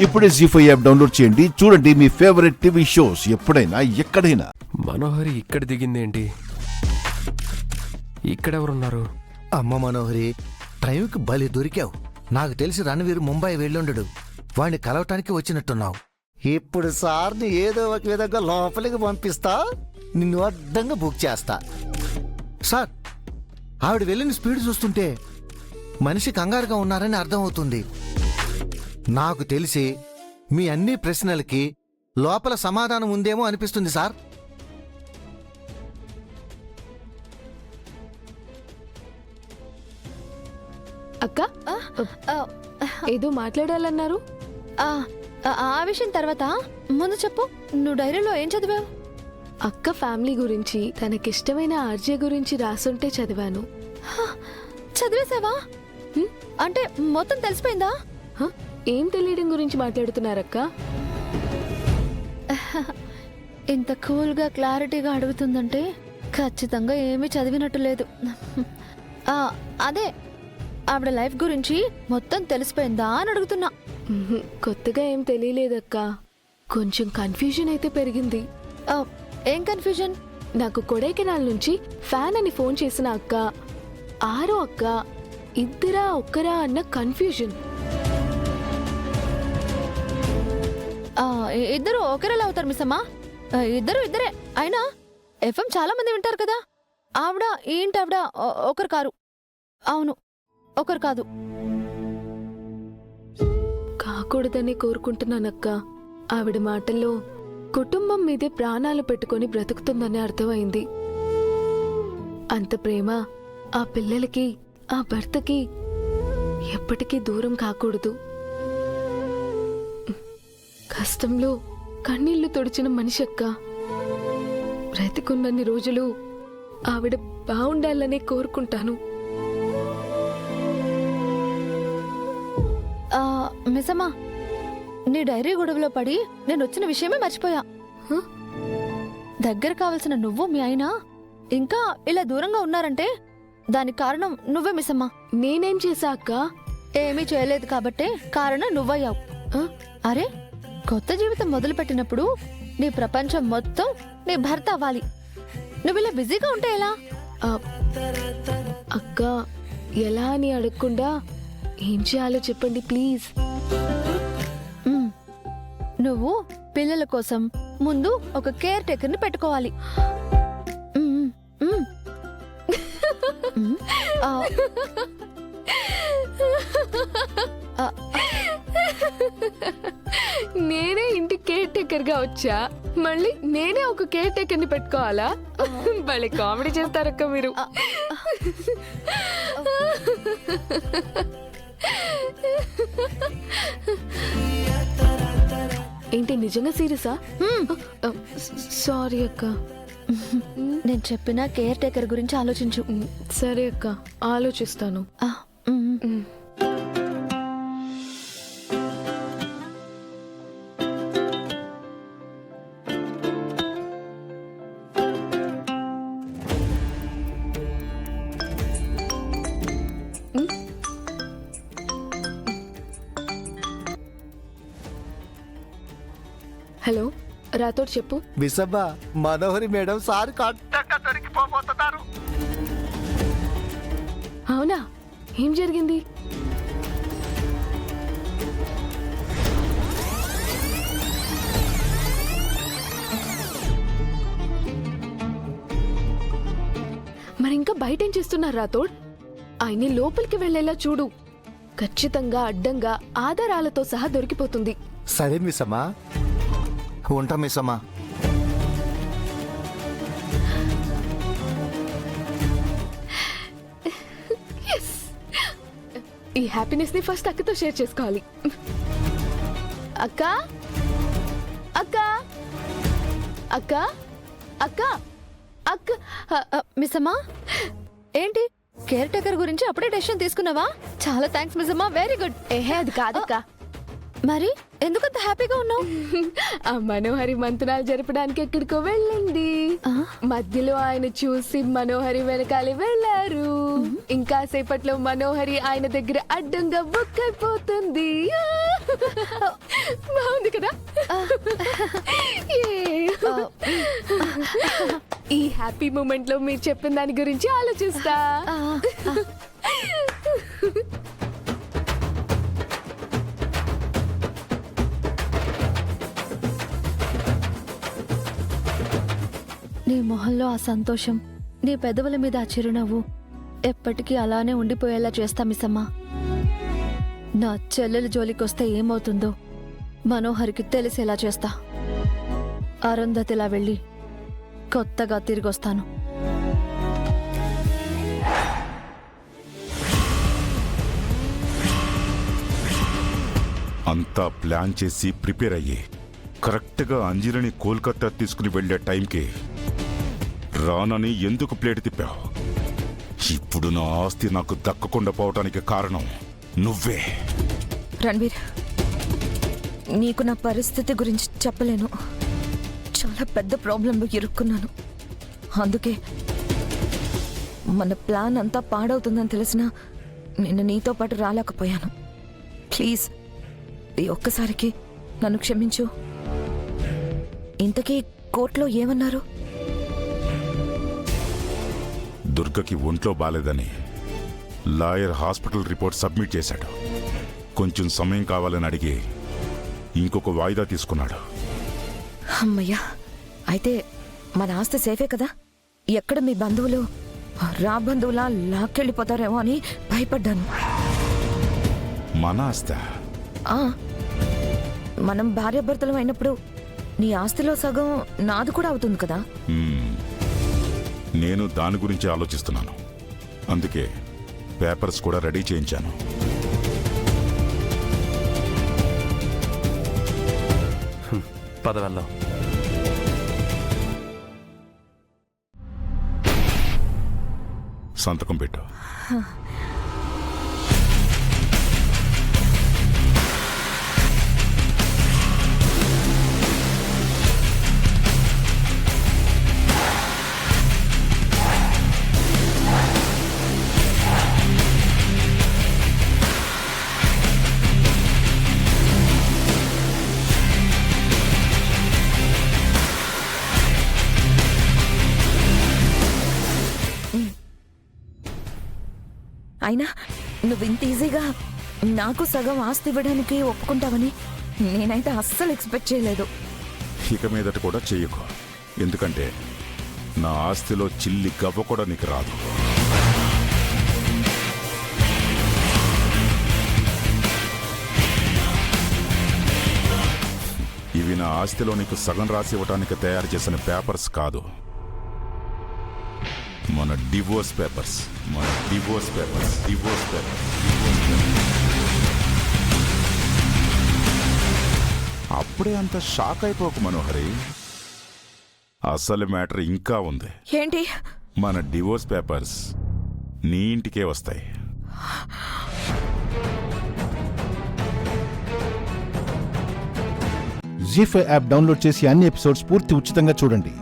ఇప్పుడే జీ5 app download చేయండి. చూడండి మీ ఫేవరెట్ టీవీ షోస్ ఎప్పుడైనా ఎక్కడైనా. మనోహరి ఇక్కడ దిగిందేంటి? ఇక్కడెవరున్నారు? అమ్మ మనోహరి, టైంకి బలి దొరికావు. నాకు తెలిసి రణవీర్ ముంబై వెళ్ళుండడు. వాణ్ణి కలవటానికి వచ్చినట్టున్నావు. ఇప్పుడు సార్ని ఏదో ఒక విధంగా లోపలికి పంపిస్తా, నిన్ను అడ్డంగా బుక్ చేస్తా. సార్, ఆవిడ వెళ్ళిన స్పీడ్ చూస్తుంటే మనిషి కంగారుగా ఉన్నారని అర్థమవుతుంది. నాకు తెలిసి మీ అన్ని ప్రశ్నలకి లోపల సమాధానం ఉందేమో అనిపిస్తుంది సార్. అక్క ఏదో మాట్లాడాలన్నారు. ఆ విషయం తర్వాత ముందు చెప్పు, నువ్వు డైరీలో ఏం చదివావు? అక్క ఫ్యామిలీ గురించి, తనకిష్టమైన ఆర్జే గురించి రాసుంటే చదివాను. చదివేశావా? అంటే మొత్తం తెలిసిపోయిందా? ఏం తెలియడం గురించి మాట్లాడుతున్నారక్క? ఇంత కూల్గా క్లారిటీగా అడుగుతుందంటే ఖచ్చితంగా ఏమీ చదివినట్టు లేదు. అదే ఆవిడ లైఫ్ గురించి మొత్తం తెలిసిపోయిందా అని అడుగుతున్నా. కొత్తగా ఏం తెలియలేదక్క. కొంచెం కన్ఫ్యూజన్ అయితే పెరిగింది. ఏం కన్ఫ్యూజన్? నాకు కొడైకెనాల్ నుంచి ఫ్యాన్ అని ఫోన్ చేసిన అక్క, ఆరో అక్క, ఇద్దరా ఒక్కరా అన్న కన్ఫ్యూజన్. ఇద్దరు ఒకరేలా అవుతారు మిస్ అమ్మా? ఇద్దరే. అయినా ఎఫ్ఎం చాలా మంది వింటారు కదా. ఆవిడ ఏంటావిడ ఒకరు కారు. అవును, ఒకరు కాదు. కాకూడదని కోరుకుంటున్నానక్క. ఆవిడ మాటల్లో కుటుంబం మీదే ప్రాణాలు పెట్టుకొని బ్రతుకుతుందని అర్థమైంది. అంత ప్రేమ ఆ పిల్లలకి, ఆ భర్తకి ఎప్పటికీ దూరం కాకూడదు. కష్టంలో కన్నీళ్లు తుడిచిన మనిషి అక్క. బ్రతికున్నన్ని రోజులు ఆవిడ బాగుండాలనే కోరుకుంటాను. మిస్సమ్మా, నీ డైరీ గొడవలో పడి నేను వచ్చిన విషయమే మర్చిపోయా. దగ్గర కావలసిన నువ్వు మీ ఆయన ఇంకా ఇలా దూరంగా ఉన్నారంటే దానికి కారణం నువ్వే మిస్సమ్మా. నేనేం చేశా అక్క? ఏమీ చేయలేదు కాబట్టే కారణం నువ్వయ్యావు. అరే, కొత్త జీవితం మొదలుపెట్టినప్పుడు నీ ప్రపంచం మొత్తం నీ భర్త అవ్వాలి. నువ్వు ఇలా బిజీగా ఉంటే ఎలా? అక్క, ఎలా అని అడగకుండా ఏం చేయాలో చెప్పండి ప్లీజ్. నువ్వు పిల్లల కోసం ముందు ఒక కేర్ టేకర్ని పెట్టుకోవాలి. నేనే ఇంటి కేర్ టేకర్ గా వచ్చా, మళ్ళీ నేనే ఒక కేర్ టేకర్ ని పెట్టుకోవాలా? భలే కామెడీ చేస్తారక్క మీరు. ఏంటి, నిజంగా సీరియసా? సారీ అక్క. నేను చెప్పిన కేర్ టేకర్ గురించి ఆలోచించు. సరే అక్క, ఆలోచిస్తాను. హలో రాథోడ్, చెప్పు. మిస్సమ్మా, మనోహరి మేడం సార్ కట్టంగా దొరికిపోతున్నారు. అవునా? ఏం జరిగింది? మరి ఇంకా బయట ఏం చేస్తున్నారు రాథోడ్? ఆయన్ని లోపలికి వెళ్లేలా చూడు. ఖచ్చితంగా అడ్డంగా ఆధారాలతో సహా దొరికిపోతుంది. సరే మిస్సమ్మా, ఉంటా మిస్సమ్మా. ఈ హ్యాపీనెస్ ని ఫస్ట్ అక్కతో షేర్ చేసుకోవాలి. అక్క, అక్క, అక్క, అక్క, అక్క. మిస్ అమ్మా, ఏంటి కేర్ టేకర్ గురించి అప్పుడే డెసిషన్ తీసుకున్నావా? చాలా థ్యాంక్స్ మిస్ అమ్మా, వెరీ గుడ్. ఏహే, అది కాదక్క. మరి ఎందుకంత హ్యాపీగా ఉన్నావు? ఆ మనోహరి మంతనాలు జరపడానికి ఎక్కడికో వెళ్ళింది. మధ్యలో ఆయన చూసి మనోహరి వెనకాలే వెళ్లారు. ఇంకా సేపట్లో మనోహరి ఆయన దగ్గర అడ్డంగా బుక్ అయిపోతుంది. బాగుంది కదా ఏ. ఈ హ్యాపీ మూమెంట్ లో మీరు చెప్పిన దాని గురించి ఆలోచిస్తా. నీ మొహంలో ఆ సంతోషం, నీ పెదవుల మీద ఆ చిరునవ్వు ఎప్పటికీ అలానే ఉండిపోయేలా చేస్తా మిస్సమ్మా. నా చెల్లెలి జోలికొస్తే ఏమవుతుందో మనోహర్కి తెలిసేలా చేస్తా. అరుంధతిలా వెళ్ళి కొత్తగా తిరిగొస్తాను. అంతా ప్లాన్ చేసి ప్రిపేర్ అయ్యి కరెక్ట్గా అంజలిని కోల్కతా తీసుకుని వెళ్లే టైంకి రానని ఎందుకు ప్లేట్ తిప్పావు? ఇప్పుడు నా ఆస్తి నాకు దక్కకుండా పోవటానికి కారణం నువ్వే. రణ్వీర్, నీకు నా పరిస్థితి గురించి చెప్పలేను. చాలా పెద్ద ప్రాబ్లంలో ఇరుక్కున్నాను. అందుకే మన ప్లాన్ అంతా పాడవుతుందని తెలిసినా నేను నీతో పాటు రాలేకపోయాను. ప్లీజ్ ఈ ఒక్కసారికి నన్ను క్షమించు. ఇంతకీ కోర్టులో ఏమన్నారు? దుర్గకి ఒంట్లో బాలేదని లాయర్ హాస్పిటల్ రిపోర్ట్ సబ్మిట్ చేశాడు. కొంచెం సమయం కావాలని అడిగి ఇంకొక వాయిదా తీసుకున్నాడు. అమ్మయ్యా, అయితే మన ఆస్తి సేఫే కదా? ఎక్కడ మీ బంధువులు బంధువులా లాక్కెళ్ళిపోతారేమో అని భయపడ్డాను. మన ఆస్తి ఆ, మనం భార్యాభర్తలం అయినప్పుడు నీ ఆస్తిలో సగం నాది కూడా అవుతుంది కదా? నేను దాని గురించి ఆలోచిస్తున్నాను. అందుకే పేపర్స్ కూడా రెడీ చేయించాను. పద వెళ్దాం. సంతకం పెట్టు. అయినా నువ్వు ఇంత ఈజీగా నాకు సగం ఆస్తి ఇవ్వడానికి ఒప్పుకుంటావని నేనైతే అస్సలు ఎక్స్పెక్ట్ చేయలేదు. ఇక మీదట కూడా చెయ్యకు. ఎందుకంటే నా ఆస్తిలో చిల్లి గవ్వ కూడా నీకు రాదు. ఇవి నా ఆస్తిలో నీకు సగం రాసి ఇవ్వటానికి తయారు చేసిన పేపర్స్ కాదు, మన డివోర్స్ పేపర్స్. మన డివోర్స్ పేపర్స్. Divorce papers. అప్పుడే అంత షాక్ అయిపోకు మనోహరి. అసలు మ్యాటర్ ఇంకా ఉంది. ఏంటి? మన డివోర్స్ పేపర్స్ నీ ఇంటికే వస్తాయి. జీ5 యాప్ డౌన్లోడ్ చేసి అన్ని ఎపిసోడ్స్ పూర్తి ఉచితంగా చూడండి.